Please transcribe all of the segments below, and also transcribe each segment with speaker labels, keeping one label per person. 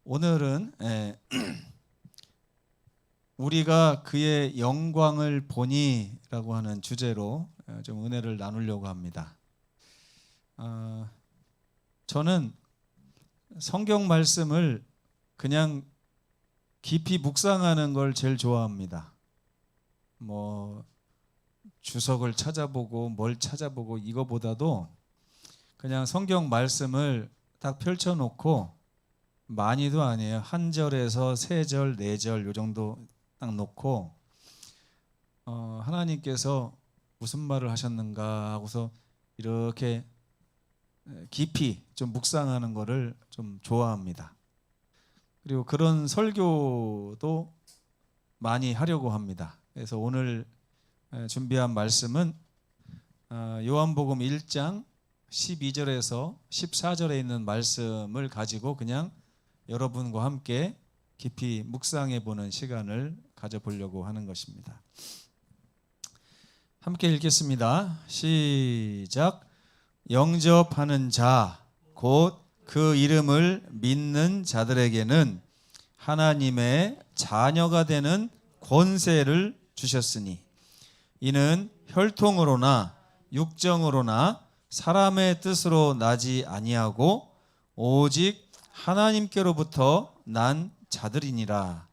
Speaker 1: 오늘은 우리가 그의 영광을 보니라고 하는 주제로 좀 은혜를 나누려고 합니다. 저는 성경 말씀을 그냥 깊이 묵상하는 걸 제일 좋아합니다. 뭐 주석을 찾아보고 뭘 찾아보고 이거보다도 그냥 성경 말씀을 딱 펼쳐놓고, 많이도 아니에요. 한 절에서 세 절, 네 절 요 정도 딱 놓고 하나님께서 무슨 말을 하셨는가 하고서 이렇게 깊이 좀 묵상하는 거를 좀 좋아합니다. 그리고 그런 설교도 많이 하려고 합니다. 그래서 오늘 준비한 말씀은 요한복음 1장 12절에서 14절에 있는 말씀을 가지고 그냥 여러분과 함께 깊이 묵상해 보는 시간을 가져보려고 하는 것입니다. 함께 읽겠습니다. 시작. 영접하는 자 곧 그 이름을 믿는 자들에게는 하나님의 자녀가 되는 권세를 주셨으니 이는 혈통으로나 육정으로나 사람의 뜻으로 나지 아니하고 오직 하나님께로부터 난 자들이니라.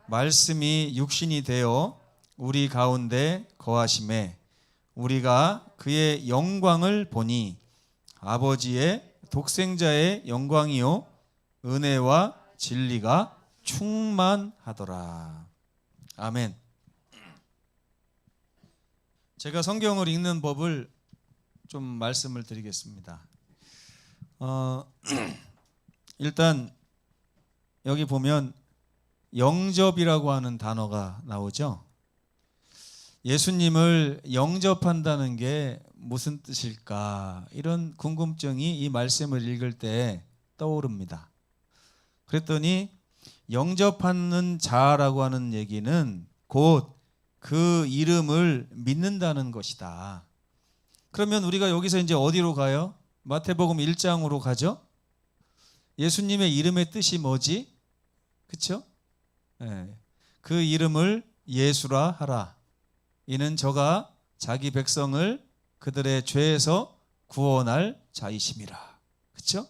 Speaker 1: 말씀이 육신이 되어 우리 가운데 거하심에 우리가 그의 영광을 보니 아버지의 독생자의 영광이요 은혜와 진리가 충만하더라. 아멘. 제가 성경을 읽는 법을 좀 말씀을 드리겠습니다. 일단 여기 보면 영접이라고 하는 단어가 나오죠. 예수님을 영접한다는 게 무슨 뜻일까? 이런 궁금증이 이 말씀을 읽을 때 떠오릅니다. 그랬더니 영접하는 자라고 하는 얘기는 곧 그 이름을 믿는다는 것이다. 그러면 우리가 여기서 이제 어디로 가요? 마태복음 1장으로 가죠? 예수님의 이름의 뜻이 뭐지? 그렇죠? 그 이름을 예수라 하라. 이는 저가 자기 백성을 그들의 죄에서 구원할 자이심이라. 그렇죠?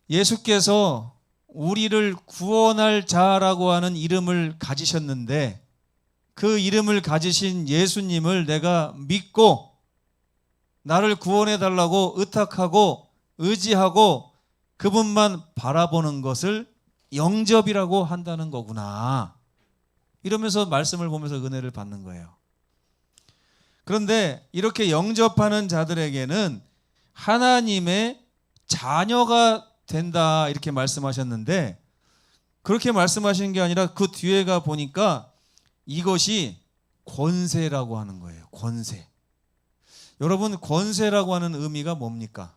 Speaker 1: 예수께서 우리를 구원할 자라고 하는 이름을 가지셨는데 그 이름을 가지신 예수님을 내가 믿고 나를 구원해 달라고 의탁하고 의지하고 그분만 바라보는 것을 영접이라고 한다는 거구나. 이러면서 말씀을 보면서 은혜를 받는 거예요. 그런데 이렇게 영접하는 자들에게는 하나님의 자녀가 된다 이렇게 말씀하셨는데, 그렇게 말씀하시는 게 아니라 그 뒤에가 보니까 이것이 권세라고 하는 거예요. 권세. 여러분, 권세라고 하는 의미가 뭡니까?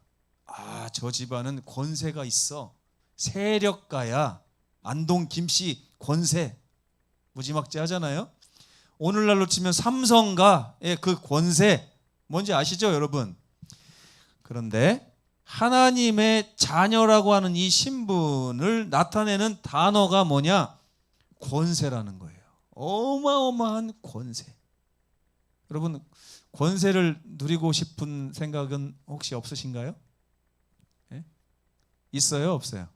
Speaker 1: 저 집안은 권세가 있어. 세력가야. 안동 김씨 권세. 무지막지 하잖아요. 오늘날로 치면 삼성가의 그 권세. 뭔지 아시죠, 여러분? 그런데 하나님의 자녀라고 하는 이 신분을 나타내는 단어가 뭐냐? 권세라는 거예요. 어마어마한 권세. 여러분, 권세를 누리고 싶은 생각은 혹시 없으신가요? 있어요? 없어요?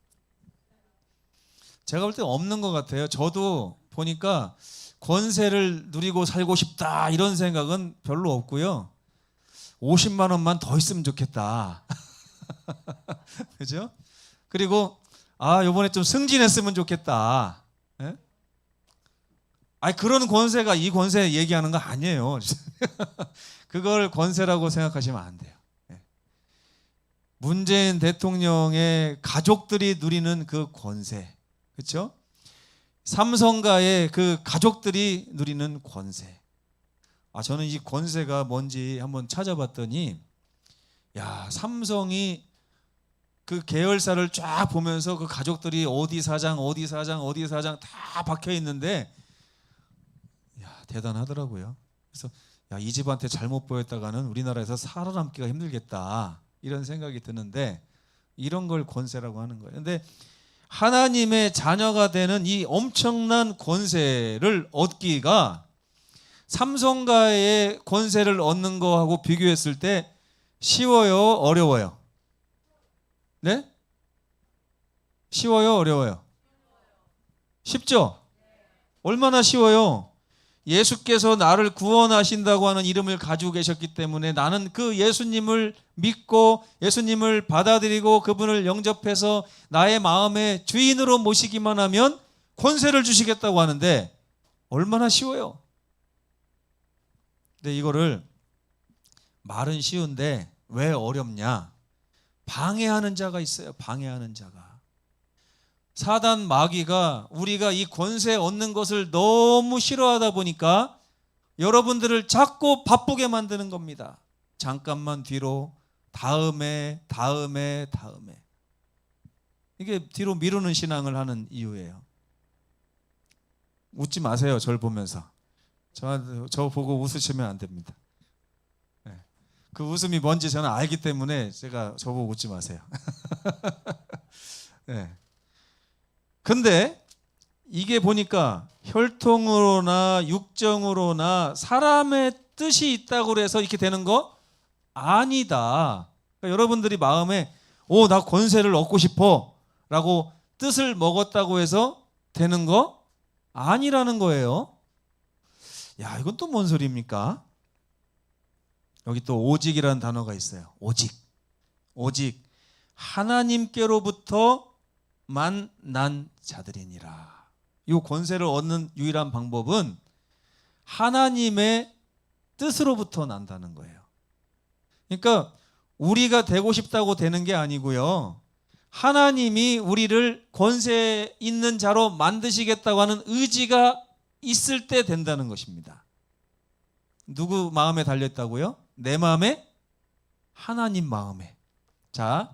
Speaker 1: 제가 볼 때 없는 것 같아요. 저도 보니까 권세를 누리고 살고 싶다 이런 생각은 별로 없고요. 50만 원만 더 있으면 좋겠다. 그죠? 그리고 이번에 좀 승진했으면 좋겠다. 그런 권세가 이 권세 얘기하는 거 아니에요. 그걸 권세라고 생각하시면 안 돼요. 문재인 대통령의 가족들이 누리는 그 권세, 그렇죠? 삼성가의 그 가족들이 누리는 권세. 저는 이 권세가 뭔지 한번 찾아봤더니, 삼성이 그 계열사를 쫙 보면서 그 가족들이 어디 사장 다 박혀 있는데, 대단하더라고요. 그래서 이 집한테 잘못 보였다가는 우리나라에서 살아남기가 힘들겠다 이런 생각이 드는데, 이런 걸 권세라고 하는 거예요. 근데 하나님의 자녀가 되는 이 엄청난 권세를 얻기가 삼손가의 권세를 얻는 거하고 비교했을 때 쉬워요, 어려워요? 네? 쉬워요, 어려워요? 쉽죠? 얼마나 쉬워요? 예수께서 나를 구원하신다고 하는 이름을 가지고 계셨기 때문에 나는 그 예수님을 믿고 예수님을 받아들이고 그분을 영접해서 나의 마음의 주인으로 모시기만 하면 권세를 주시겠다고 하는데 얼마나 쉬워요? 근데 이거를 말은 쉬운데 왜 어렵냐? 방해하는 자가 있어요. 방해하는 자가. 사단 마귀가 우리가 이 권세 얻는 것을 너무 싫어하다 보니까 여러분들을 자꾸 바쁘게 만드는 겁니다. 잠깐만 뒤로, 다음에. 이게 뒤로 미루는 신앙을 하는 이유예요. 웃지 마세요. 저를 보면서. 저 보고 웃으시면 안 됩니다. 네. 그 웃음이 뭔지 저는 알기 때문에 제가 저보고 웃지 마세요. 네. 근데 이게 보니까 혈통으로나 육정으로나 사람의 뜻이 있다고 해서 이렇게 되는 거 아니다. 그러니까 여러분들이 마음에 나 권세를 얻고 싶어 라고 뜻을 먹었다고 해서 되는 거 아니라는 거예요. 야, 이건 또 뭔 소리입니까? 여기 또 오직이라는 단어가 있어요. 오직 하나님께로부터 만난 자들이니라. 이 권세를 얻는 유일한 방법은 하나님의 뜻으로부터 난다는 거예요. 그러니까 우리가 되고 싶다고 되는 게 아니고요. 하나님이 우리를 권세 있는 자로 만드시겠다고 하는 의지가 있을 때 된다는 것입니다. 누구 마음에 달렸다고요? 내 마음에? 하나님 마음에. 자,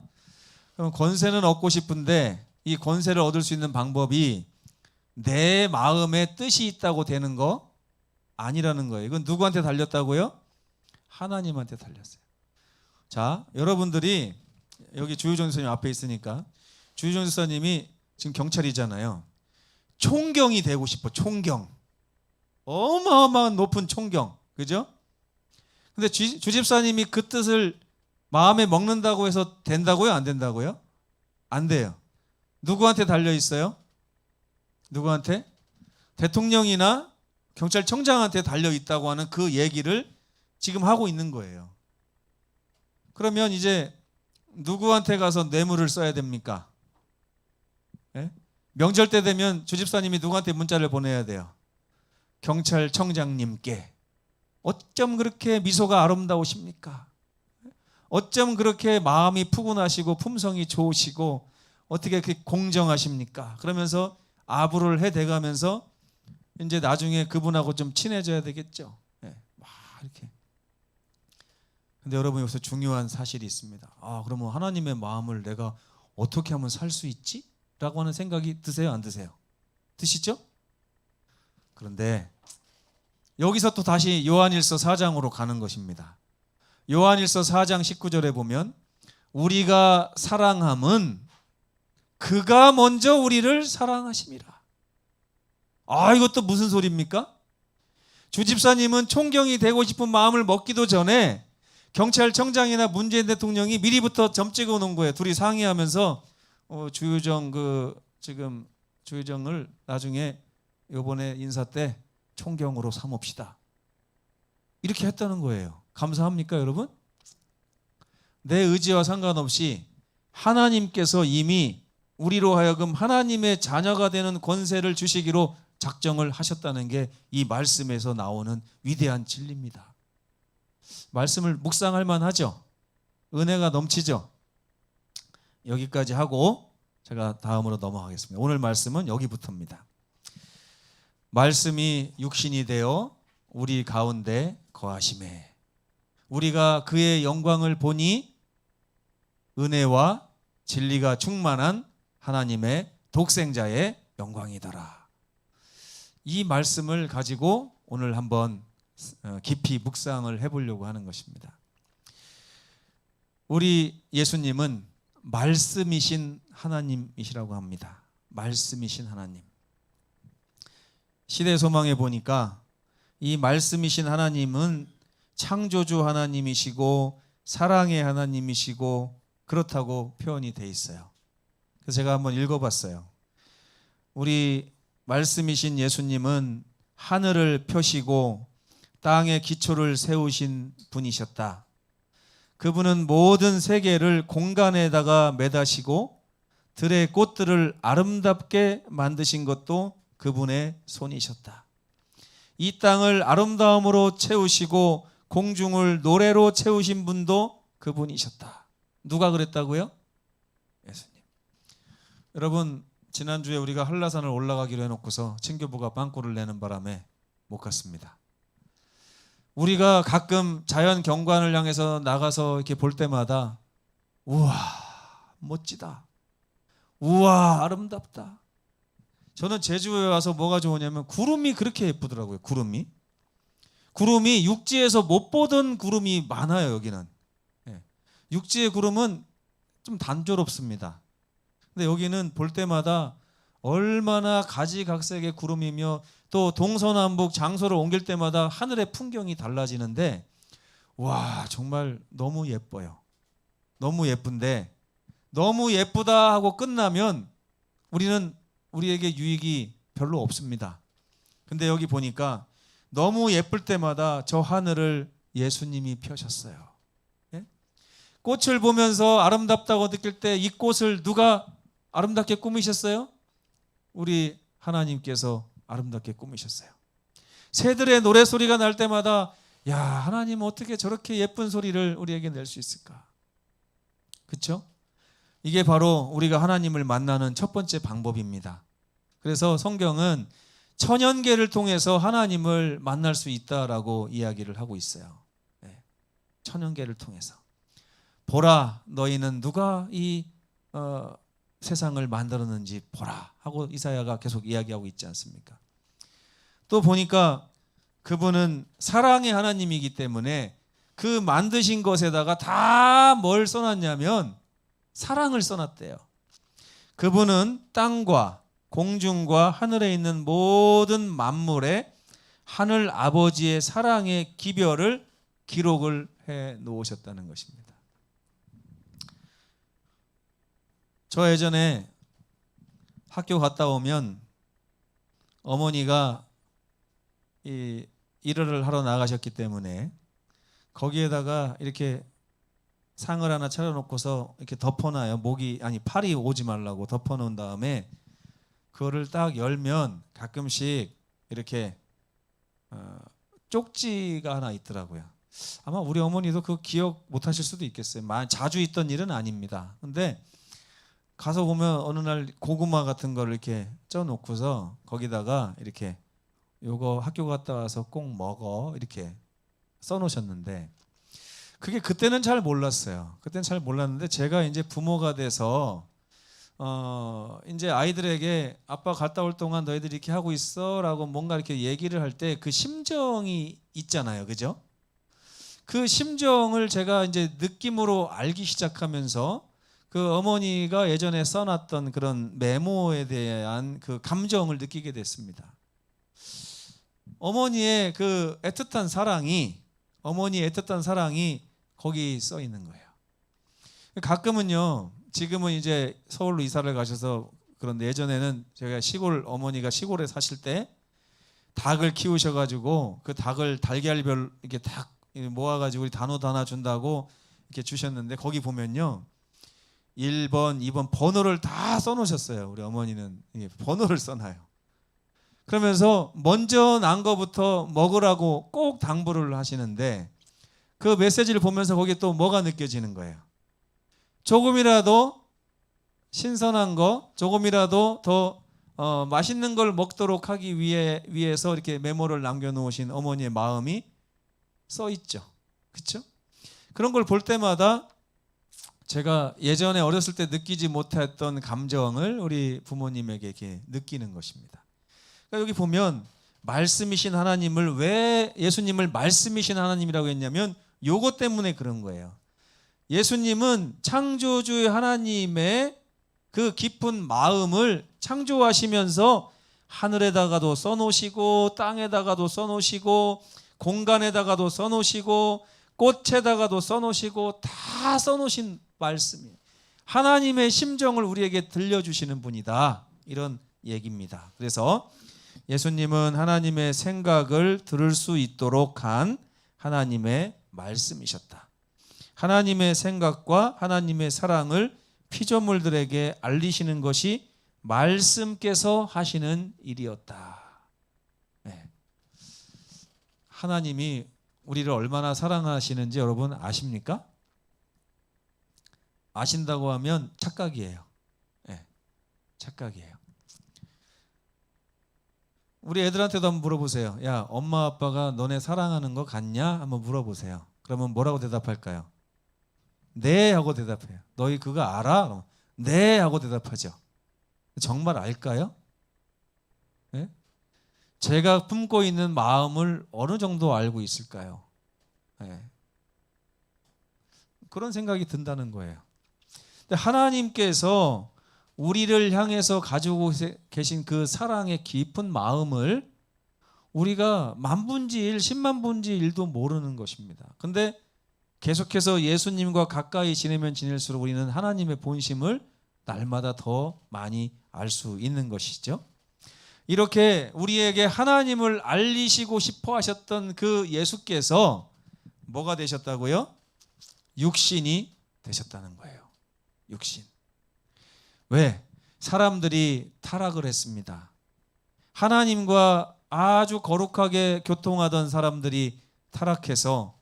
Speaker 1: 그럼 권세는 얻고 싶은데 이 권세를 얻을 수 있는 방법이 내 마음에 뜻이 있다고 되는 거 아니라는 거예요. 이건 누구한테 달렸다고요? 하나님한테 달렸어요. 자, 여러분들이 여기 주유정 선생님 앞에 있으니까 주유정 선생님이 지금 경찰이잖아요. 총경이 되고 싶어. 총경. 어마어마한 높은 총경. 그죠? 근데 주집사님이 그 뜻을 마음에 먹는다고 해서 된다고요? 안 된다고요? 안 돼요. 누구한테 달려 있어요? 누구한테? 대통령이나 경찰청장한테 달려 있다고 하는 그 얘기를 지금 하고 있는 거예요. 그러면 이제 누구한테 가서 뇌물을 써야 됩니까? 네? 명절 때 되면 주집사님이 누구한테 문자를 보내야 돼요? 경찰청장님께. 어쩜 그렇게 미소가 아름다우십니까? 어쩜 그렇게 마음이 푸근하시고 품성이 좋으시고 어떻게 그렇게 공정하십니까? 그러면서 아부를 해대가면서 이제 나중에 그분하고 좀 친해져야 되겠죠. 네, 막 이렇게. 근데 여러분 여기서 중요한 사실이 있습니다. 그러면 하나님의 마음을 내가 어떻게 하면 살 수 있지? 라고 하는 생각이 드세요? 안 드세요? 드시죠? 그런데 여기서 또 다시 요한일서 4장으로 가는 것입니다. 요한일서 4장 19절에 보면 우리가 사랑함은 그가 먼저 우리를 사랑하심이라. 이것도 무슨 소리입니까? 주집사님은 총경이 되고 싶은 마음을 먹기도 전에 경찰청장이나 문재인 대통령이 미리부터 점 찍어 놓은 거예요. 둘이 상의하면서 주유정 지금 주유정을 나중에 이번에 인사 때 총경으로 삼읍시다. 이렇게 했다는 거예요. 감사합니까, 여러분? 내 의지와 상관없이 하나님께서 이미 우리로 하여금 하나님의 자녀가 되는 권세를 주시기로 작정을 하셨다는 게 이 말씀에서 나오는 위대한 진리입니다. 말씀을 묵상할 만하죠? 은혜가 넘치죠? 여기까지 하고 제가 다음으로 넘어가겠습니다. 오늘 말씀은 여기부터입니다. 말씀이 육신이 되어 우리 가운데 거하심에 우리가 그의 영광을 보니 은혜와 진리가 충만한 하나님의 독생자의 영광이더라. 이 말씀을 가지고 오늘 한번 깊이 묵상을 해보려고 하는 것입니다. 우리 예수님은 말씀이신 하나님이시라고 합니다. 말씀이신 하나님. 시대 소망에 보니까 이 말씀이신 하나님은 창조주 하나님이시고 사랑의 하나님이시고 그렇다고 표현이 돼 있어요. 그래서 제가 한번 읽어봤어요. 우리 말씀이신 예수님은 하늘을 펴시고 땅의 기초를 세우신 분이셨다. 그분은 모든 세계를 공간에다가 매다시고 들의 꽃들을 아름답게 만드신 것도 그분의 손이셨다. 이 땅을 아름다움으로 채우시고 공중을 노래로 채우신 분도 그분이셨다. 누가 그랬다고요? 예수님. 여러분, 지난주에 우리가 한라산을 올라가기로 해놓고서 친교부가 빵꾸를 내는 바람에 못 갔습니다. 우리가 가끔 자연 경관을 향해서 나가서 이렇게 볼 때마다 우와 멋지다, 우와 아름답다. 저는 제주에 와서 뭐가 좋으냐면 구름이 그렇게 예쁘더라고요. 구름이 육지에서 못 보던 구름이 많아요. 여기는 육지의 구름은 좀 단조롭습니다. 근데 여기는 볼 때마다 얼마나 가지각색의 구름이며 또 동서남북 장소를 옮길 때마다 하늘의 풍경이 달라지는데 와 정말 너무 예뻐요. 너무 예쁜데 너무 예쁘다 하고 끝나면 우리에게 유익이 별로 없습니다. 근데 여기 보니까 너무 예쁠 때마다 저 하늘을 예수님이 펴셨어요. 예? 꽃을 보면서 아름답다고 느낄 때 이 꽃을 누가 아름답게 꾸미셨어요? 우리 하나님께서 아름답게 꾸미셨어요. 새들의 노래소리가 날 때마다 야 하나님 어떻게 저렇게 예쁜 소리를 우리에게 낼 수 있을까? 그렇죠? 이게 바로 우리가 하나님을 만나는 첫 번째 방법입니다. 그래서 성경은 천연계를 통해서 하나님을 만날 수 있다라고 이야기를 하고 있어요. 천연계를 통해서 보라 너희는 누가 이 세상을 만들었는지 보라 하고 이사야가 계속 이야기하고 있지 않습니까? 또 보니까 그분은 사랑의 하나님이기 때문에 그 만드신 것에다가 다 뭘 써놨냐면 사랑을 써놨대요. 그분은 땅과 공중과 하늘에 있는 모든 만물에 하늘 아버지의 사랑의 기별을 기록을 해 놓으셨다는 것입니다. 저 예전에 학교 갔다 오면 어머니가 일을 하러 나가셨기 때문에 거기에다가 이렇게 상을 하나 차려놓고서 이렇게 덮어놔요. 팔이 오지 말라고 덮어놓은 다음에 그거를 딱 열면 가끔씩 이렇게 쪽지가 하나 있더라고요. 아마 우리 어머니도 그거 기억 못하실 수도 있겠어요. 자주 있던 일은 아닙니다. 근데 가서 보면 어느 날 고구마 같은 걸 이렇게 쪄놓고서 거기다가 이렇게 요거 학교 갔다 와서 꼭 먹어 이렇게 써놓으셨는데 그게 그때는 잘 몰랐어요. 그때는 잘 몰랐는데 제가 이제 부모가 돼서 이제 아이들에게 아빠 갔다 올 동안 너희들이 이렇게 하고 있어라고 뭔가 이렇게 얘기를 할 때 그 심정이 있잖아요, 그죠? 그 심정을 제가 이제 느낌으로 알기 시작하면서 그 어머니가 예전에 써놨던 그런 메모에 대한 그 감정을 느끼게 됐습니다. 어머니의 애틋한 사랑이 거기 써 있는 거예요. 가끔은요, 지금은 이제 서울로 이사를 가셔서 그런데 예전에는 제가 어머니가 시골에 사실 때 닭을 키우셔가지고 그 닭을 달걀별 이렇게 닭 모아가지고 우리 단호 하나 준다고 이렇게 주셨는데 거기 보면요. 1번, 2번 번호를 다 써놓으셨어요. 우리 어머니는 번호를 써놔요. 그러면서 먼저 난 거부터 먹으라고 꼭 당부를 하시는데 그 메시지를 보면서 거기에 또 뭐가 느껴지는 거예요. 조금이라도 신선한 거, 조금이라도 더 맛있는 걸 먹도록 하기 위해서 이렇게 메모를 남겨놓으신 어머니의 마음이 써 있죠. 그렇죠? 그런 걸 볼 때마다 제가 예전에 어렸을 때 느끼지 못했던 감정을 우리 부모님에게 이렇게 느끼는 것입니다. 그러니까 여기 보면 말씀이신 하나님을 왜 예수님을 말씀이신 하나님이라고 했냐면 요것 때문에 그런 거예요. 예수님은 창조주의 하나님의 그 깊은 마음을 창조하시면서 하늘에다가도 써놓으시고 땅에다가도 써놓으시고 공간에다가도 써놓으시고 꽃에다가도 써놓으시고 다 써놓으신 말씀이에요. 하나님의 심정을 우리에게 들려주시는 분이다, 이런 얘기입니다. 그래서 예수님은 하나님의 생각을 들을 수 있도록 한 하나님의 말씀이셨다. 하나님의 생각과 하나님의 사랑을 피조물들에게 알리시는 것이 말씀께서 하시는 일이었다. 네. 하나님이 우리를 얼마나 사랑하시는지 여러분 아십니까? 아신다고 하면 착각이에요. 네. 착각이에요. 우리 애들한테도 한번 물어보세요. 야, 엄마 아빠가 너네 사랑하는 거 같냐? 한번 물어보세요. 그러면 뭐라고 대답할까요? 네 하고 대답해요. 너희 그거 알아? 네 하고 대답하죠. 정말 알까요? 네? 제가 품고 있는 마음을 어느 정도 알고 있을까요? 네. 그런 생각이 든다는 거예요. 근데 하나님께서 우리를 향해서 가지고 계신 그 사랑의 깊은 마음을 우리가 만분지 1, 10만분지 1도 모르는 것입니다. 근데 계속해서 예수님과 가까이 지내면 지낼수록 우리는 하나님의 본심을 날마다 더 많이 알 수 있는 것이죠. 이렇게 우리에게 하나님을 알리시고 싶어 하셨던 그 예수께서 뭐가 되셨다고요? 육신이 되셨다는 거예요. 육신. 왜? 사람들이 타락을 했습니다. 하나님과 아주 거룩하게 교통하던 사람들이 타락해서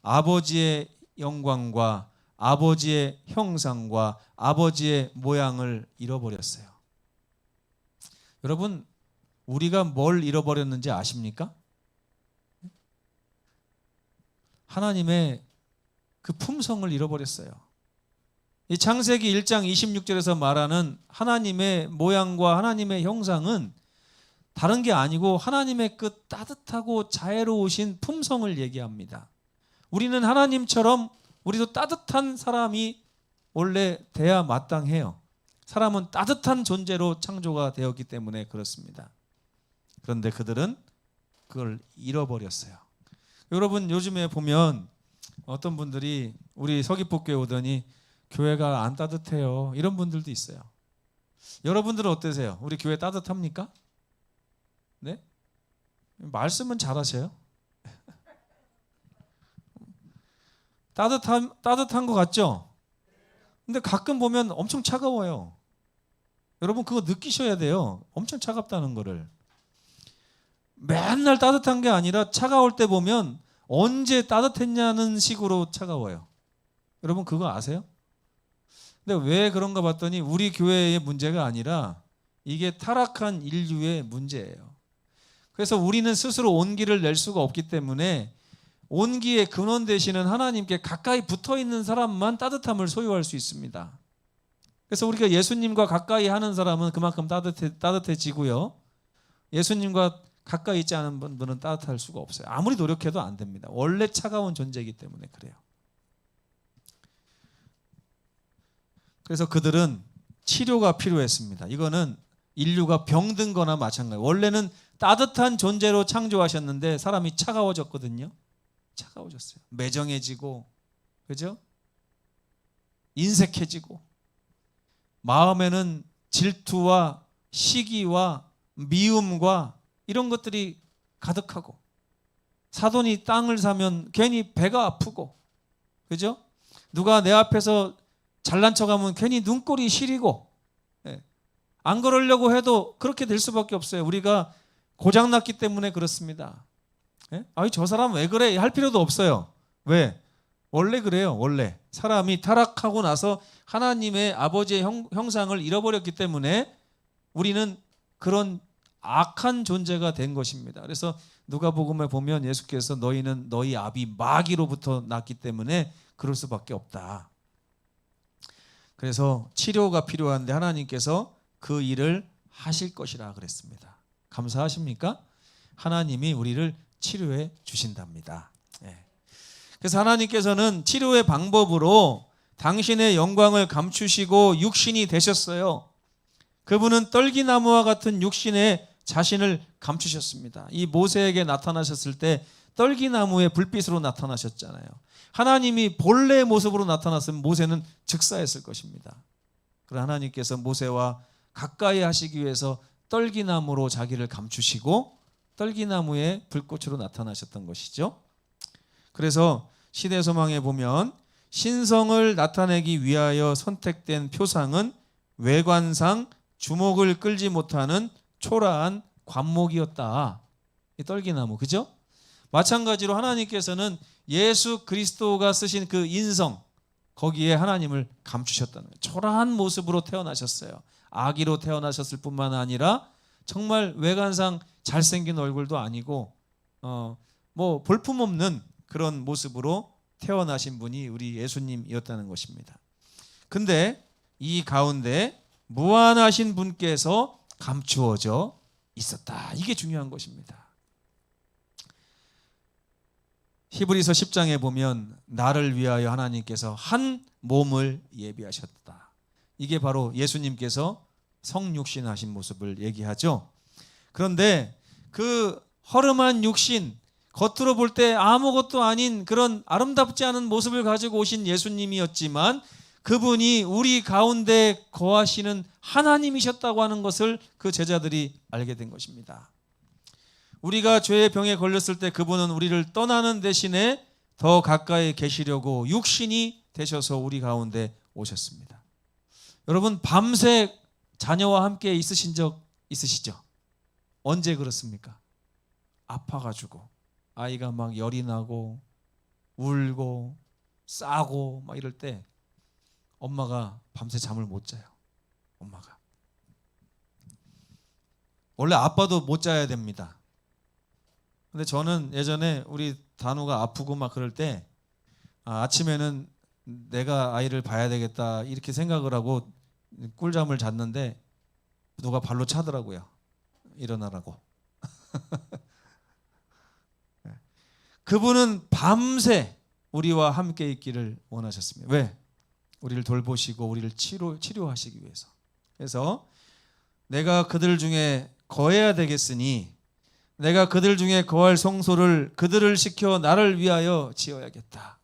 Speaker 1: 아버지의 영광과 아버지의 형상과 아버지의 모양을 잃어버렸어요. 여러분, 우리가 뭘 잃어버렸는지 아십니까? 하나님의 그 품성을 잃어버렸어요. 이 창세기 1장 26절에서 말하는 하나님의 모양과 하나님의 형상은 다른 게 아니고 하나님의 그 따뜻하고 자애로우신 품성을 얘기합니다. 우리는 하나님처럼 우리도 따뜻한 사람이 원래 돼야 마땅해요. 사람은 따뜻한 존재로 창조가 되었기 때문에 그렇습니다. 그런데 그들은 그걸 잃어버렸어요. 여러분, 요즘에 보면 어떤 분들이 우리 서귀포교회 오더니 교회가 안 따뜻해요, 이런 분들도 있어요. 여러분들은 어떠세요? 우리 교회 따뜻합니까? 네? 말씀은 잘하세요. 따뜻한 것 같죠? 근데 가끔 보면 엄청 차가워요. 여러분, 그거 느끼셔야 돼요. 엄청 차갑다는 거를. 맨날 따뜻한 게 아니라 차가울 때 보면 언제 따뜻했냐는 식으로 차가워요. 여러분, 그거 아세요? 근데 왜 그런가 봤더니 우리 교회의 문제가 아니라 이게 타락한 인류의 문제예요. 그래서 우리는 스스로 온기를 낼 수가 없기 때문에 온기의 근원 되시는 하나님께 가까이 붙어 있는 사람만 따뜻함을 소유할 수 있습니다. 그래서 우리가 예수님과 가까이 하는 사람은 그만큼 따뜻해지고요. 예수님과 가까이 있지 않은 분은 따뜻할 수가 없어요. 아무리 노력해도 안 됩니다. 원래 차가운 존재이기 때문에 그래요. 그래서 그들은 치료가 필요했습니다. 이거는 인류가 병든 거나 마찬가지예요. 원래는 따뜻한 존재로 창조하셨는데 사람이 차가워졌거든요. 차가워졌어요. 매정해지고, 그죠? 인색해지고, 마음에는 질투와 시기와 미움과 이런 것들이 가득하고, 사돈이 땅을 사면 괜히 배가 아프고, 그죠? 누가 내 앞에서 잘난 척하면 괜히 눈꼴이 시리고, 안 그러려고 해도 그렇게 될 수밖에 없어요. 우리가 고장났기 때문에 그렇습니다. 아이, 저 사람 왜 그래? 할 필요도 없어요. 왜? 원래 그래요. 원래 사람이 타락하고 나서 하나님의 아버지의 형상을 잃어버렸기 때문에 우리는 그런 악한 존재가 된 것입니다. 그래서 누가복음에 보면 예수께서 너희는 너희 아비 마귀로부터 났기 때문에 그럴 수밖에 없다. 그래서 치료가 필요한데 하나님께서 그 일을 하실 것이라 그랬습니다. 감사하십니까? 하나님이 우리를 치료해 주신답니다. 그래서 하나님께서는 치료의 방법으로 당신의 영광을 감추시고 육신이 되셨어요. 그분은 떨기나무와 같은 육신에 자신을 감추셨습니다. 이 모세에게 나타나셨을 때 떨기나무의 불빛으로 나타나셨잖아요. 하나님이 본래의 모습으로 나타났으면 모세는 즉사했을 것입니다. 그러나 하나님께서 모세와 가까이 하시기 위해서 떨기나무로 자기를 감추시고 떨기나무의 불꽃으로 나타나셨던 것이죠. 그래서 시대소망에 보면 신성을 나타내기 위하여 선택된 표상은 외관상 주목을 끌지 못하는 초라한 관목이었다. 이 떨기나무, 그죠? 마찬가지로 하나님께서는 예수 그리스도가 쓰신 그 인성, 거기에 하나님을 감추셨다는 거예요. 초라한 모습으로 태어나셨어요. 아기로 태어나셨을 뿐만 아니라 정말 외관상 잘생긴 얼굴도 아니고 뭐 볼품없는 그런 모습으로 태어나신 분이 우리 예수님이었다는 것입니다. 근데 이 가운데 무한하신 분께서 감추어져 있었다. 이게 중요한 것입니다. 히브리서 10장에 보면 나를 위하여 하나님께서 한 몸을 예비하셨다. 이게 바로 예수님께서 성육신하신 모습을 얘기하죠. 그런데 그 허름한 육신, 겉으로 볼 때 아무것도 아닌 그런 아름답지 않은 모습을 가지고 오신 예수님이었지만 그분이 우리 가운데 거하시는 하나님이셨다고 하는 것을 그 제자들이 알게 된 것입니다. 우리가 죄의 병에 걸렸을 때 그분은 우리를 떠나는 대신에 더 가까이 계시려고 육신이 되셔서 우리 가운데 오셨습니다. 여러분, 밤새 자녀와 함께 있으신 적 있으시죠? 언제 그렇습니까? 아파가지고 아이가 막 열이 나고 울고 싸고 막 이럴 때 엄마가 밤새 잠을 못 자요. 엄마가 원래 아빠도 못 자야 됩니다. 근데 저는 예전에 우리 단우가 아프고 막 그럴 때 아침에는 내가 아이를 봐야 되겠다 이렇게 생각을 하고 꿀잠을 잤는데 누가 발로 차더라고요. 일어나라고. 그분은 밤새 우리와 함께 있기를 원하셨습니다. 왜? 우리를 돌보시고 우리를 치료하시기 위해서. 그래서 내가 그들 중에 거해야 되겠으니 내가 그들 중에 거할 성소를 그들을 시켜 나를 위하여 지어야겠다.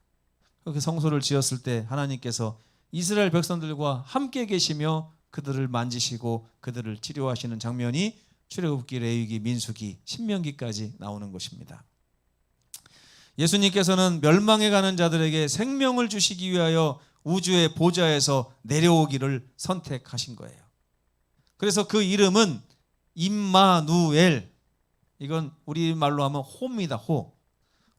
Speaker 1: 그렇게 성소를 지었을 때 하나님께서 이스라엘 백성들과 함께 계시며 그들을 만지시고 그들을 치료하시는 장면이 출애굽기, 레위기, 민수기, 신명기까지 나오는 것입니다. 예수님께서는 멸망해 가는 자들에게 생명을 주시기 위하여 우주의 보좌에서 내려오기를 선택하신 거예요. 그래서 그 이름은 임마누엘, 이건 우리말로 하면 호입니다. 호.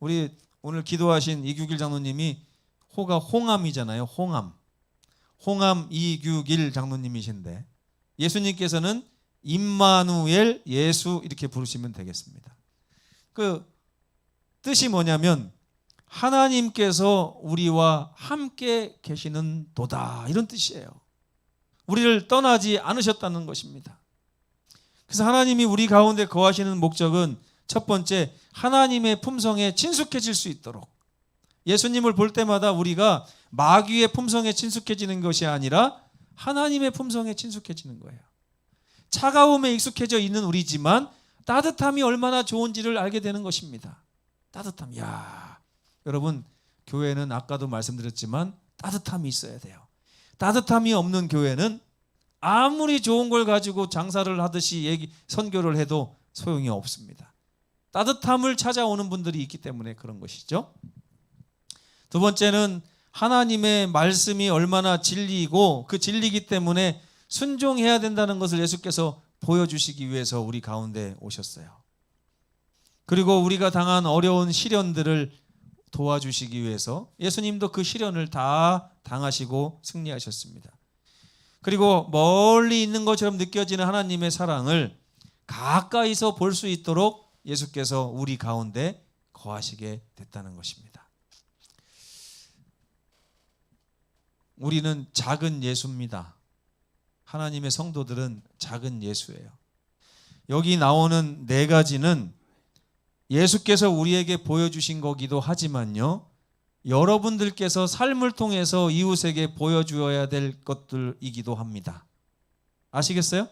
Speaker 1: 우리 오늘 기도하신 이규길 장로님이 호가 홍암이잖아요. 홍암. 홍암 이규길 장로님이신데 예수님께서는 임마누엘, 예수 이렇게 부르시면 되겠습니다. 그 뜻이 뭐냐면 하나님께서 우리와 함께 계시는 도다, 이런 뜻이에요. 우리를 떠나지 않으셨다는 것입니다. 그래서 하나님이 우리 가운데 거하시는 목적은 첫 번째, 하나님의 품성에 친숙해질 수 있도록. 예수님을 볼 때마다 우리가 마귀의 품성에 친숙해지는 것이 아니라 하나님의 품성에 친숙해지는 거예요. 차가움에 익숙해져 있는 우리지만 따뜻함이 얼마나 좋은지를 알게 되는 것입니다. 따뜻함. 야, 여러분, 교회는 아까도 말씀드렸지만 따뜻함이 있어야 돼요. 따뜻함이 없는 교회는 아무리 좋은 걸 가지고 장사를 하듯이 선교를 해도 소용이 없습니다. 따뜻함을 찾아오는 분들이 있기 때문에 그런 것이죠. 두 번째는 하나님의 말씀이 얼마나 진리이고 그 진리이기 때문에 순종해야 된다는 것을 예수께서 보여주시기 위해서 우리 가운데 오셨어요. 그리고 우리가 당한 어려운 시련들을 도와주시기 위해서 예수님도 그 시련을 다 당하시고 승리하셨습니다. 그리고 멀리 있는 것처럼 느껴지는 하나님의 사랑을 가까이서 볼 수 있도록 예수께서 우리 가운데 거하시게 됐다는 것입니다. 우리는 작은 예수입니다. 하나님의 성도들은 작은 예수예요. 여기 나오는 네 가지는 예수께서 우리에게 보여주신 거기도 하지만요, 여러분들께서 삶을 통해서 이웃에게 보여주어야 될 것들이기도 합니다. 아시겠어요?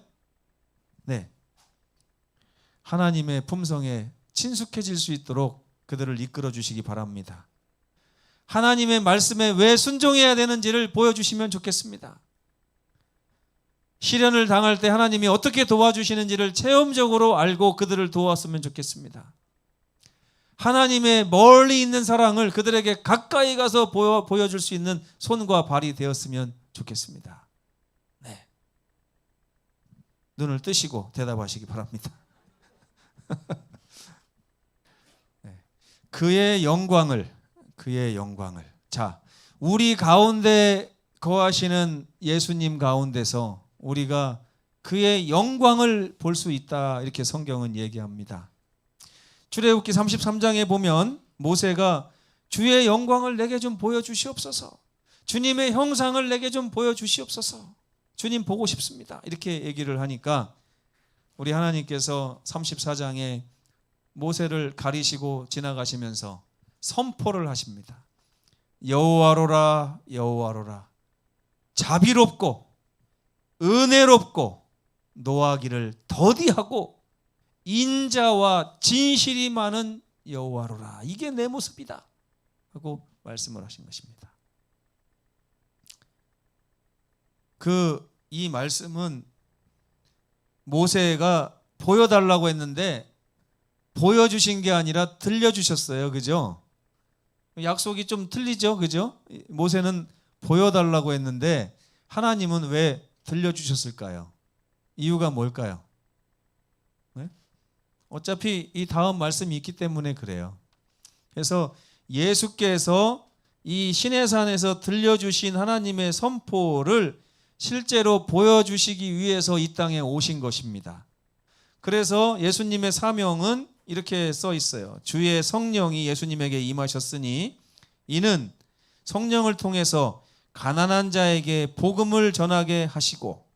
Speaker 1: 네. 하나님의 품성에 친숙해질 수 있도록 그들을 이끌어 주시기 바랍니다. 하나님의 말씀에 왜 순종해야 되는지를 보여주시면 좋겠습니다. 시련을 당할 때 하나님이 어떻게 도와주시는지를 체험적으로 알고 그들을 도왔으면 좋겠습니다. 하나님의 멀리 있는 사랑을 그들에게 가까이 가서 보여줄 수 있는 손과 발이 되었으면 좋겠습니다. 네. 눈을 뜨시고 대답하시기 바랍니다. 네. 그의 영광을 자, 우리 가운데 거하시는 예수님 가운데서 우리가 그의 영광을 볼 수 있다, 이렇게 성경은 얘기합니다. 출애굽기 33장에 보면 모세가 주의 영광을 내게 좀 보여주시옵소서, 주님의 형상을 내게 좀 보여주시옵소서, 주님 보고 싶습니다, 이렇게 얘기를 하니까 우리 하나님께서 34장에 모세를 가리시고 지나가시면서 선포를 하십니다. 여호와로라, 여호와로라, 자비롭고 은혜롭고 노하기를 더디하고 인자와 진실이 많은 여호와로라, 이게 내 모습이다 하고 말씀을 하신 것입니다. 이 말씀은 모세가 보여달라고 했는데 보여주신 게 아니라 들려주셨어요. 그죠? 약속이 좀 틀리죠. 그죠? 모세는 보여달라고 했는데 하나님은 왜 들려주셨을까요? 이유가 뭘까요? 네? 어차피 이 다음 말씀이 있기 때문에 그래요. 그래서 예수께서 이 시내산에서 들려주신 하나님의 선포를 실제로 보여주시기 위해서 이 땅에 오신 것입니다. 그래서 예수님의 사명은 이렇게 써 있어요. 주의 성령이 예수님에게 임하셨으니 이는 성령을 통해서 가난한 자에게 복음을 전하게 하시고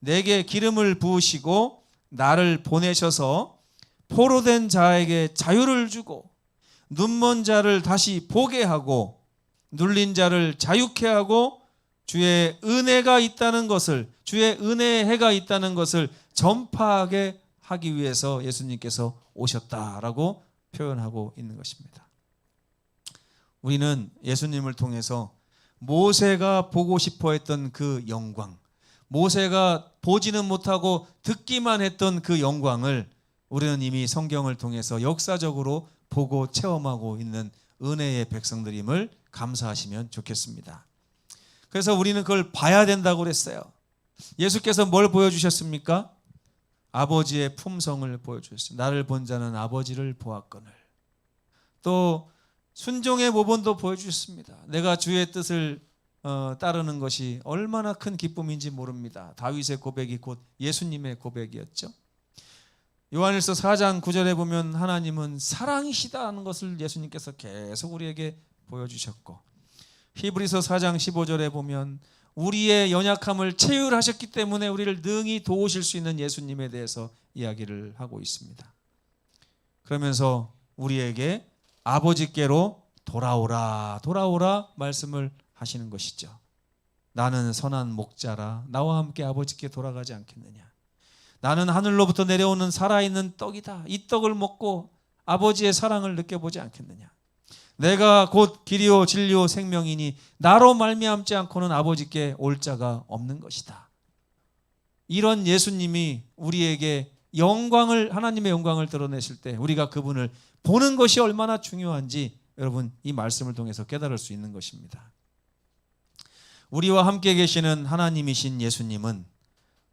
Speaker 1: 내게 기름을 부으시고 나를 보내셔서 포로된 자에게 자유를 주고 눈먼 자를 다시 보게 하고 눌린 자를 자유케 하고 주의 은혜가 있다는 것을, 주의 은혜의 해가 있다는 것을 전파하게 하기 위해서 예수님께서 오셨다라고 표현하고 있는 것입니다. 우리는 예수님을 통해서 모세가 보고 싶어 했던 그 영광, 모세가 보지는 못하고 듣기만 했던 그 영광을 우리는 이미 성경을 통해서 역사적으로 보고 체험하고 있는 은혜의 백성들임을 감사하시면 좋겠습니다. 그래서 우리는 그걸 봐야 된다고 그랬어요. 예수께서 뭘 보여주셨습니까? 아버지의 품성을 보여주셨어요. 나를 본 자는 아버지를 보았거늘. 또 순종의 모본도 보여주셨습니다. 내가 주의 뜻을 따르는 것이 얼마나 큰 기쁨인지 모릅니다. 다윗의 고백이 곧 예수님의 고백이었죠. 요한일서 4장 9절에 보면 하나님은 사랑이시다는 것을 예수님께서 계속 우리에게 보여주셨고, 히브리서 4장 15절에 보면 우리의 연약함을 체휼하셨기 때문에 우리를 능히 도우실 수 있는 예수님에 대해서 이야기를 하고 있습니다. 그러면서 우리에게 아버지께로 돌아오라, 돌아오라 말씀을 하시는 것이죠. 나는 선한 목자라, 나와 함께 아버지께 돌아가지 않겠느냐. 나는 하늘로부터 내려오는 살아있는 떡이다. 이 떡을 먹고 아버지의 사랑을 느껴보지 않겠느냐. 내가 곧 길이요 진리요 생명이니 나로 말미암지 않고는 아버지께 올 자가 없는 것이다. 이런 예수님이 우리에게 영광을, 하나님의 영광을 드러내실 때 우리가 그분을 보는 것이 얼마나 중요한지 여러분 이 말씀을 통해서 깨달을 수 있는 것입니다. 우리와 함께 계시는 하나님이신 예수님은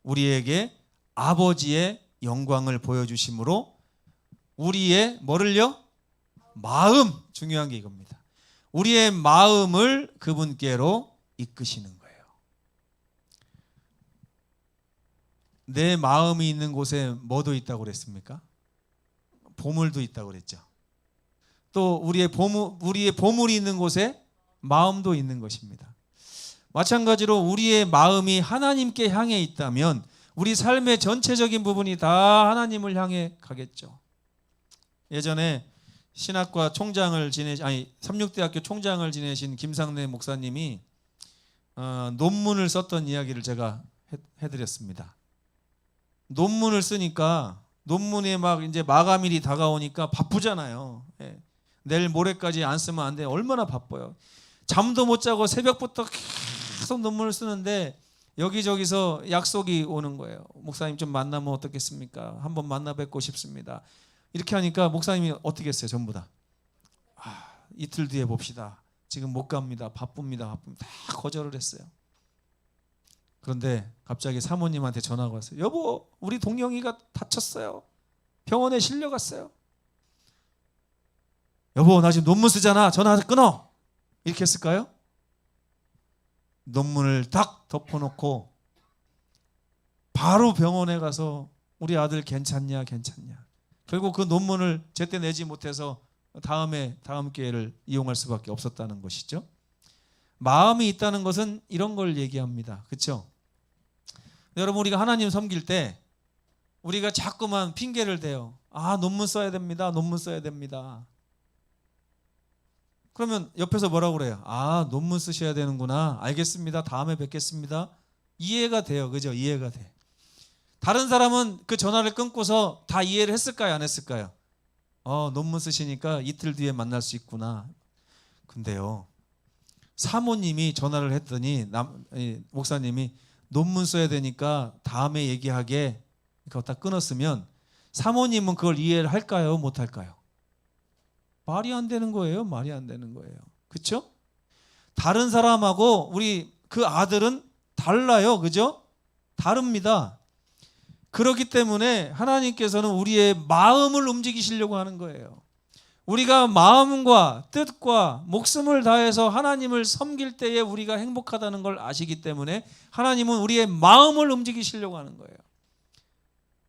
Speaker 1: 우리에게 아버지의 영광을 보여주심으로 우리의 뭐를요? 마음, 중요한 게 이겁니다. 우리의 마음을 그분께로 이끄시는 거예요. 내 마음이 있는 곳에 뭐도 있다고 그랬습니까? 보물도 있다고 그랬죠. 또 우리의 보물이 있는 곳에 마음도 있는 것입니다. 마찬가지로 우리의 마음이 하나님께 향해 있다면 우리 삶의 전체적인 부분이 다 하나님을 향해 가겠죠. 예전에 신학과 총장을 삼육대학교 총장을 지내신 김상래 목사님이 논문을 썼던 이야기를 제가 해드렸습니다. 논문을 쓰니까 논문에 막 이제 마감일이 다가오니까 바쁘잖아요. 예. 내일 모레까지 안 쓰면 안 돼. 얼마나 바빠요. 잠도 못 자고 새벽부터 계속 논문을 쓰는데 여기저기서 약속이 오는 거예요. 목사님 좀 만나면 어떻겠습니까? 한번 만나 뵙고 싶습니다. 이렇게 하니까 목사님이 어떻게 했어요? 전부 다. 이틀 뒤에 봅시다. 지금 못 갑니다. 바쁩니다. 다 거절을 했어요. 그런데 갑자기 사모님한테 전화가 왔어요. 여보, 우리 동영이가 다쳤어요. 병원에 실려갔어요. 여보, 나 지금 논문 쓰잖아. 전화 끊어. 이렇게 했을까요? 논문을 딱 덮어놓고 바로 병원에 가서 우리 아들 괜찮냐. 결국 그 논문을 제때 내지 못해서 다음 기회를 이용할 수밖에 없었다는 것이죠. 마음이 있다는 것은 이런 걸 얘기합니다. 그렇죠? 여러분, 우리가 하나님 섬길 때 우리가 자꾸만 핑계를 대요. 논문 써야 됩니다. 그러면 옆에서 뭐라고 그래요? 논문 쓰셔야 되는구나. 알겠습니다. 다음에 뵙겠습니다. 이해가 돼요. 그죠? 이해가 돼. 다른 사람은 그 전화를 끊고서 다 이해를 했을까요? 안 했을까요? 논문 쓰시니까 이틀 뒤에 만날 수 있구나. 근데요, 사모님이 전화를 했더니 목사님이 논문 써야 되니까 다음에 얘기하게 그거 딱 끊었으면 사모님은 그걸 이해를 할까요? 못 할까요? 말이 안 되는 거예요. 그렇죠? 다른 사람하고 우리 그 아들은 달라요. 그죠? 다릅니다. 그렇기 때문에 하나님께서는 우리의 마음을 움직이시려고 하는 거예요. 우리가 마음과 뜻과 목숨을 다해서 하나님을 섬길 때에 우리가 행복하다는 걸 아시기 때문에 하나님은 우리의 마음을 움직이시려고 하는 거예요.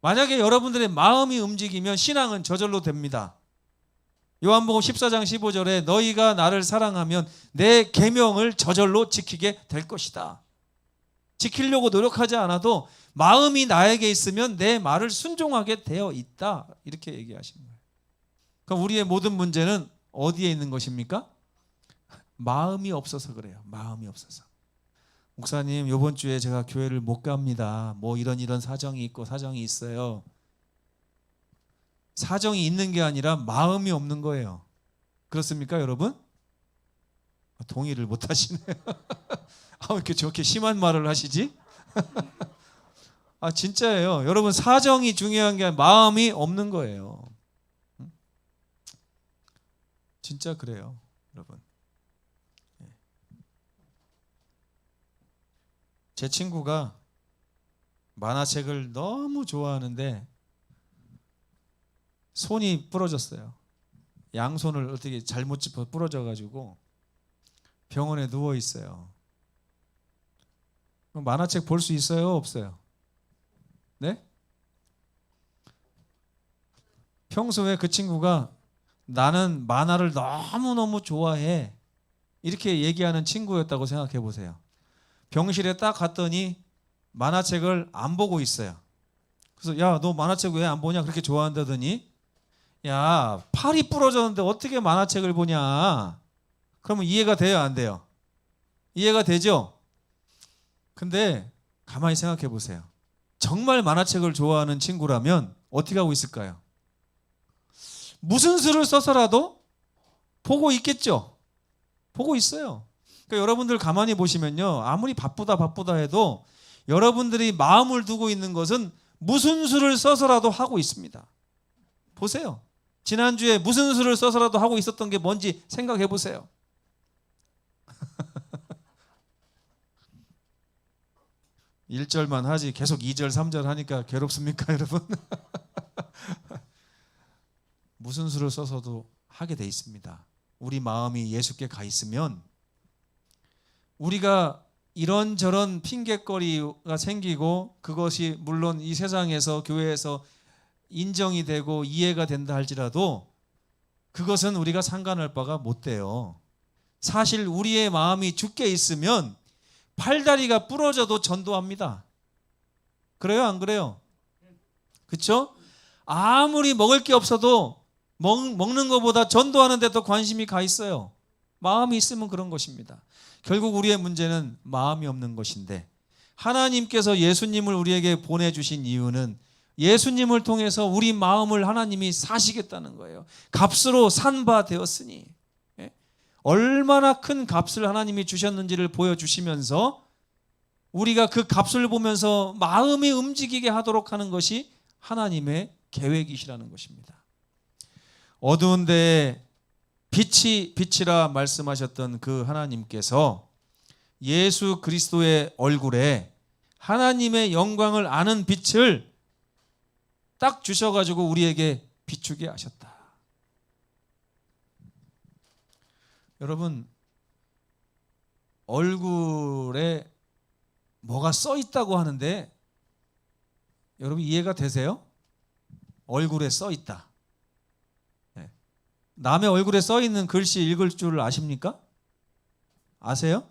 Speaker 1: 만약에 여러분들의 마음이 움직이면 신앙은 저절로 됩니다. 요한복음 14장 15절에 너희가 나를 사랑하면 내 계명을 저절로 지키게 될 것이다. 지키려고 노력하지 않아도 마음이 나에게 있으면 내 말을 순종하게 되어 있다. 이렇게 얘기하신 거예요. 그럼 우리의 모든 문제는 어디에 있는 것입니까? 마음이 없어서 그래요. 마음이 없어서. 목사님, 이번 주에 제가 교회를 못 갑니다. 뭐 이런 사정이 있고 사정이 있어요. 사정이 있는 게 아니라 마음이 없는 거예요. 그렇습니까, 여러분? 동의를 못 하시네요. 왜 이렇게 저렇게 심한 말을 하시지? 진짜예요. 여러분, 사정이 중요한 게 아니라 마음이 없는 거예요. 진짜 그래요, 여러분. 제 친구가 만화책을 너무 좋아하는데 손이 부러졌어요. 양손을 어떻게 잘못 짚어 부러져가지고 병원에 누워 있어요. 만화책 볼 수 있어요, 없어요? 네? 평소에 그 친구가 나는 만화를 너무너무 좋아해 이렇게 얘기하는 친구였다고 생각해 보세요. 병실에 딱 갔더니 만화책을 안 보고 있어요. 그래서 야, 너 만화책 왜 안 보냐? 그렇게 좋아한다더니 야, 팔이 부러졌는데 어떻게 만화책을 보냐? 그러면 이해가 돼요, 안 돼요? 이해가 되죠? 근데 가만히 생각해 보세요. 정말 만화책을 좋아하는 친구라면 어떻게 하고 있을까요? 무슨 수를 써서라도 보고 있겠죠? 보고 있어요. 그러니까 여러분들 가만히 보시면요, 아무리 바쁘다 해도 여러분들이 마음을 두고 있는 것은 무슨 수를 써서라도 하고 있습니다. 보세요. 지난주에 무슨 수를 써서라도 하고 있었던 게 뭔지 생각해 보세요. 1절만 하지 계속 2절, 3절 하니까 괴롭습니까, 여러분? 무슨 수를 써서도 하게 돼 있습니다. 우리 마음이 예수께 가 있으면 우리가 이런저런 핑계거리가 생기고 그것이 물론 이 세상에서 교회에서 인정이 되고 이해가 된다 할지라도 그것은 우리가 상관할 바가 못 돼요. 사실 우리의 마음이 주께 있으면 팔다리가 부러져도 전도합니다. 그래요, 안 그래요? 그렇죠? 아무리 먹을 게 없어도 먹는 것보다 전도하는 데 더 관심이 가 있어요. 마음이 있으면 그런 것입니다. 결국 우리의 문제는 마음이 없는 것인데, 하나님께서 예수님을 우리에게 보내주신 이유는 예수님을 통해서 우리 마음을 하나님이 사시겠다는 거예요. 값으로 산 바 되었으니. 얼마나 큰 값을 하나님이 주셨는지를 보여주시면서 우리가 그 값을 보면서 마음이 움직이게 하도록 하는 것이 하나님의 계획이시라는 것입니다. 어두운 데에 빛이라 말씀하셨던 그 하나님께서 예수 그리스도의 얼굴에 하나님의 영광을 아는 빛을 딱 주셔가지고 우리에게 비추게 하셨다. 여러분, 얼굴에 뭐가 써 있다고 하는데 여러분 이해가 되세요? 얼굴에 써 있다. 남의 얼굴에 써 있는 글씨 읽을 줄 아십니까? 아세요?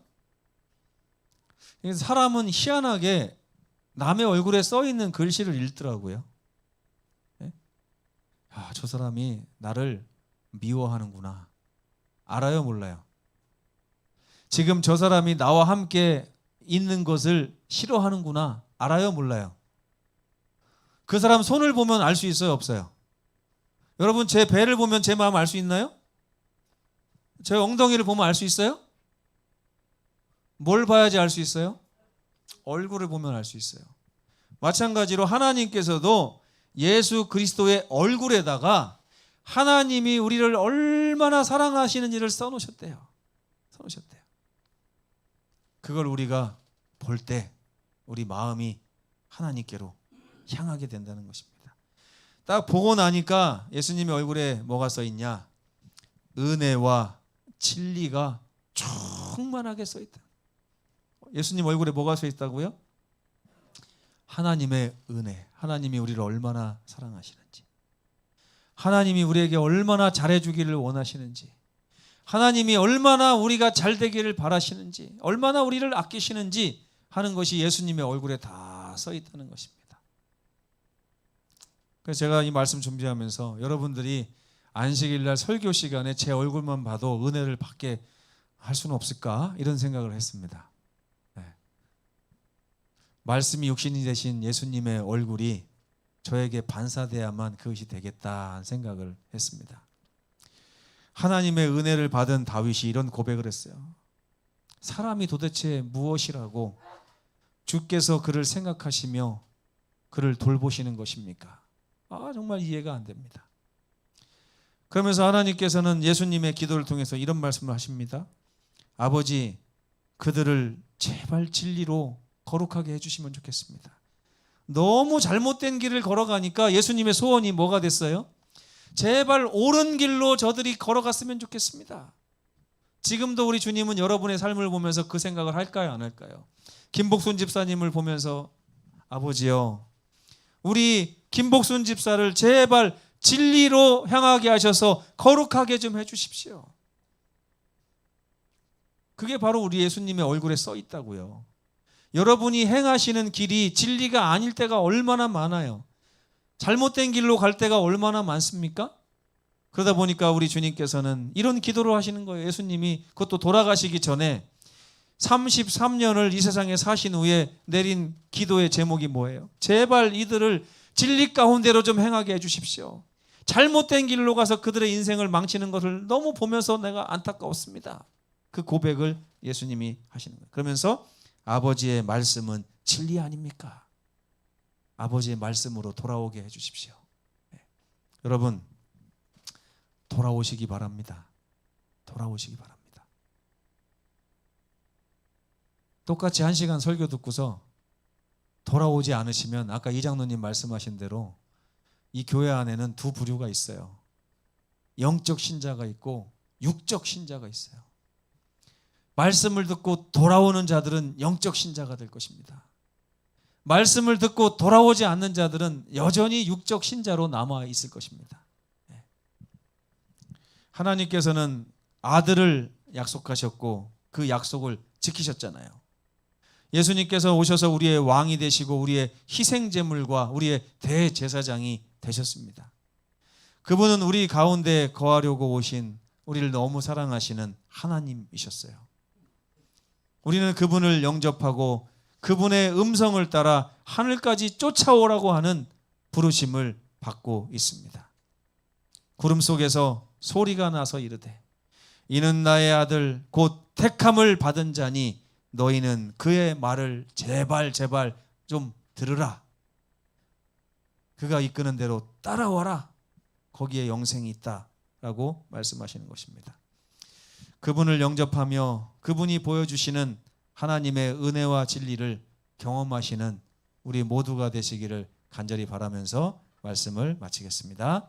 Speaker 1: 사람은 희한하게 남의 얼굴에 써 있는 글씨를 읽더라고요. 저 사람이 나를 미워하는구나. 알아요, 몰라요? 지금 저 사람이 나와 함께 있는 것을 싫어하는구나. 알아요, 몰라요? 그 사람 손을 보면 알 수 있어요, 없어요? 여러분, 제 배를 보면 제 마음 알 수 있나요? 제 엉덩이를 보면 알 수 있어요? 뭘 봐야지 알 수 있어요? 얼굴을 보면 알 수 있어요. 마찬가지로 하나님께서도 예수 그리스도의 얼굴에다가 하나님이 우리를 얼마나 사랑하시는지를 써놓으셨대요. 써놓으셨대요. 그걸 우리가 볼 때 우리 마음이 하나님께로 향하게 된다는 것입니다. 딱 보고 나니까 예수님의 얼굴에 뭐가 써 있냐? 은혜와 진리가 충만하게 써 있다. 예수님 얼굴에 뭐가 써 있다고요? 하나님의 은혜, 하나님이 우리를 얼마나 사랑하시는지, 하나님이 우리에게 얼마나 잘해주기를 원하시는지, 하나님이 얼마나 우리가 잘 되기를 바라시는지, 얼마나 우리를 아끼시는지 하는 것이 예수님의 얼굴에 다 써 있다는 것입니다. 그래서 제가 이 말씀 준비하면서 여러분들이 안식일날 설교 시간에 제 얼굴만 봐도 은혜를 받게 할 수는 없을까? 이런 생각을 했습니다. 말씀이 육신이 되신 예수님의 얼굴이 저에게 반사돼야만 그것이 되겠다는 생각을 했습니다. 하나님의 은혜를 받은 다윗이 이런 고백을 했어요. 사람이 도대체 무엇이라고 주께서 그를 생각하시며 그를 돌보시는 것입니까? 정말 이해가 안 됩니다. 그러면서 하나님께서는 예수님의 기도를 통해서 이런 말씀을 하십니다. 아버지, 그들을 제발 진리로 거룩하게 해주시면 좋겠습니다. 너무 잘못된 길을 걸어가니까 예수님의 소원이 뭐가 됐어요? 제발 옳은 길로 저들이 걸어갔으면 좋겠습니다. 지금도 우리 주님은 여러분의 삶을 보면서 그 생각을 할까요, 안 할까요? 김복순 집사님을 보면서 아버지요, 우리 김복순 집사를 제발 진리로 향하게 하셔서 거룩하게 좀 해주십시오. 그게 바로 우리 예수님의 얼굴에 써 있다고요. 여러분이 행하시는 길이 진리가 아닐 때가 얼마나 많아요. 잘못된 길로 갈 때가 얼마나 많습니까? 그러다 보니까 우리 주님께서는 이런 기도를 하시는 거예요. 예수님이 그것도 돌아가시기 전에 33년을 이 세상에 사신 후에 내린 기도의 제목이 뭐예요? 제발 이들을 진리 가운데로 좀 행하게 해주십시오. 잘못된 길로 가서 그들의 인생을 망치는 것을 너무 보면서 내가 안타까웠습니다. 그 고백을 예수님이 하시는 거예요. 그러면서 아버지의 말씀은 진리 아닙니까? 아버지의 말씀으로 돌아오게 해주십시오. 여러분, 돌아오시기 바랍니다. 돌아오시기 바랍니다. 똑같이 1시간 설교 듣고서 돌아오지 않으시면 아까 이장로님 말씀하신 대로 이 교회 안에는 두 부류가 있어요. 영적 신자가 있고 육적 신자가 있어요. 말씀을 듣고 돌아오는 자들은 영적 신자가 될 것입니다. 말씀을 듣고 돌아오지 않는 자들은 여전히 육적 신자로 남아 있을 것입니다. 하나님께서는 아들을 약속하셨고 그 약속을 지키셨잖아요. 예수님께서 오셔서 우리의 왕이 되시고 우리의 희생제물과 우리의 대제사장이 되셨습니다. 그분은 우리 가운데 거하려고 오신 우리를 너무 사랑하시는 하나님이셨어요. 우리는 그분을 영접하고 그분의 음성을 따라 하늘까지 쫓아오라고 하는 부르심을 받고 있습니다. 구름 속에서 소리가 나서 이르되 이는 나의 아들 곧 택함을 받은 자니 너희는 그의 말을 제발 좀 들으라. 그가 이끄는 대로 따라와라. 거기에 영생이 있다라고 말씀하시는 것입니다. 그분을 영접하며 그분이 보여주시는 하나님의 은혜와 진리를 경험하시는 우리 모두가 되시기를 간절히 바라면서 말씀을 마치겠습니다.